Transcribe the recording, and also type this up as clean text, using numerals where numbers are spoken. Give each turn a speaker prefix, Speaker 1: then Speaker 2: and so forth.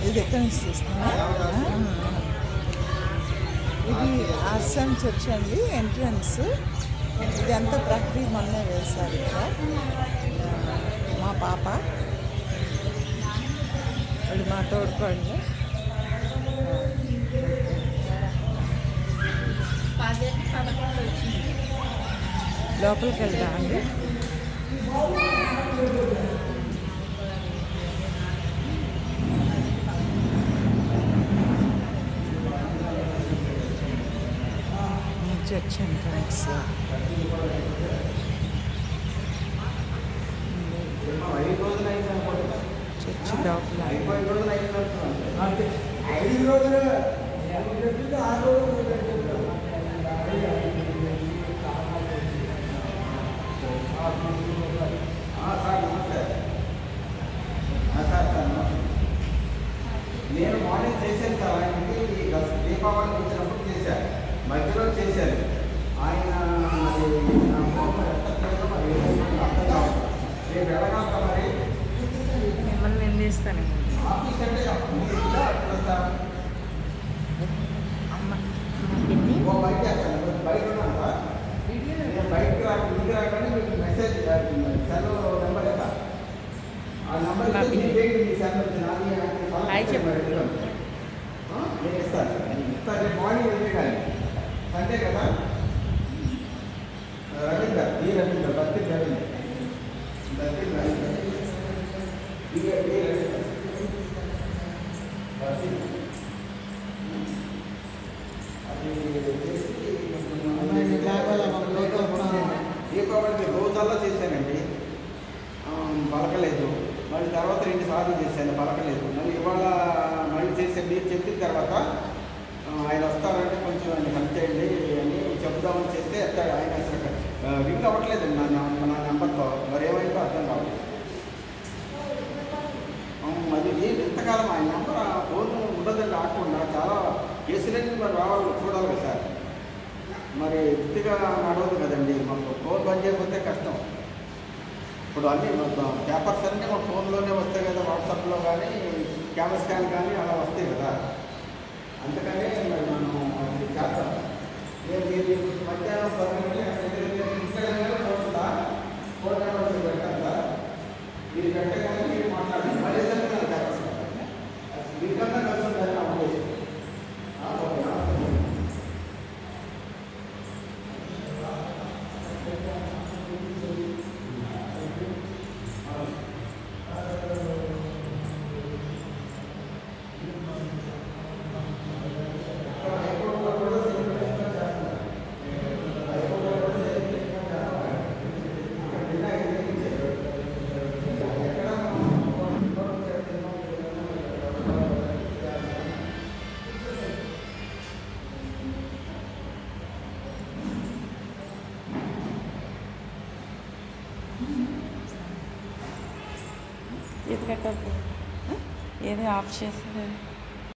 Speaker 1: ఇది ఎక్కడి నుంచి తీస్తున్నా? ఇది ఆర్సన్ చర్చ్ అండి, ఎంట్రన్స్. ఇదంతా ప్రక్రియ మొన్నే వేశారు ఇక్కడ. మా పాప వాళ్ళు మా తోడుకోండి. లోపలికి వెళ్దామండి. Church entrance. చర్చ్ లోపల
Speaker 2: నేను మార్నింగ్ చేశాను సార్. ఆయనకి దీపావళి వచ్చినప్పుడు చేశాను, మధ్యలో చేశాను. ఆయన రేపు వెళ్ళగలుగుతా మరి.
Speaker 1: మిమ్మల్ని నేను తీస్తాను.
Speaker 2: ఆఫీస్ అంటే
Speaker 1: అమ్మ పిన్ని
Speaker 2: ఓ బయట చేస్తాను, బయట ఉన్నాను సార్. నేను బయటకు ఇంటికి రాగానే మీకు మెసేజ్ సెల్ నెంబర్ ఇస్తా. ఆ నెంబర్ మీ సెల్
Speaker 1: హాయ్ చెప్పండి.
Speaker 2: నేను ఇస్తాను. రేపు మార్నింగ్ వెళ్తే కానీ సండే కదా. రవీందర్ ఈ రవీందర్ భక్తి రవీందర్ భక్తి రవీందర్ దీపావళికి రోజల్లా చేశానండి, పలకలేదు. మళ్ళీ తర్వాత 2 సార్లు చేశాను, పలకలేదు. మళ్ళీ ఇవాళ మళ్ళీ చేశాను. మీరు చెప్పిన తర్వాత ఆయన వస్తారంటే కొంచెం ఆయన హెల్ప్ చేయండి అని చెప్దామని చేస్తే ఆయన అసలు రింగ్ అవ్వట్లేదండి నా నెంబర్తో. మరి ఏమైందో అర్థం కావట్లేదు. మరి ఏంటి ఇంతకాలం ఆయన నెంబర్ ఫోన్ ఉండదని రాకుండా చాలా కేసులన్నీ మరి రావాలి, చూడాలి కదా సార్. మరి వృత్తిగా నడవదు కదండి, మాకు ఫోన్ బంద్ చేయకపోతే కష్టం. ఇప్పుడు అన్నీ పేపర్స్ అన్నీ మా ఫోన్లోనే వస్తాయి కదా, వాట్సాప్లో కానీ కెమెరా స్కాన్ కానీ అలా వస్తాయి కదా. అందుకనే మరి మనం అది చేస్తాం. నేను మీరు మధ్యాహ్నం 12 చూస్తుందా, ఫోన్ నెంబర్ పెట్టాను సార్. మీరు పెట్టగానే మీరు మాట్లాడండి. మళ్ళీ చెప్తాను పేపర్స్ మీకన్నా కలిసి ఉండాలని అవ్వలేదు.
Speaker 1: ఇది కట్టాలి. ఏది ఆఫ్ చేసేది?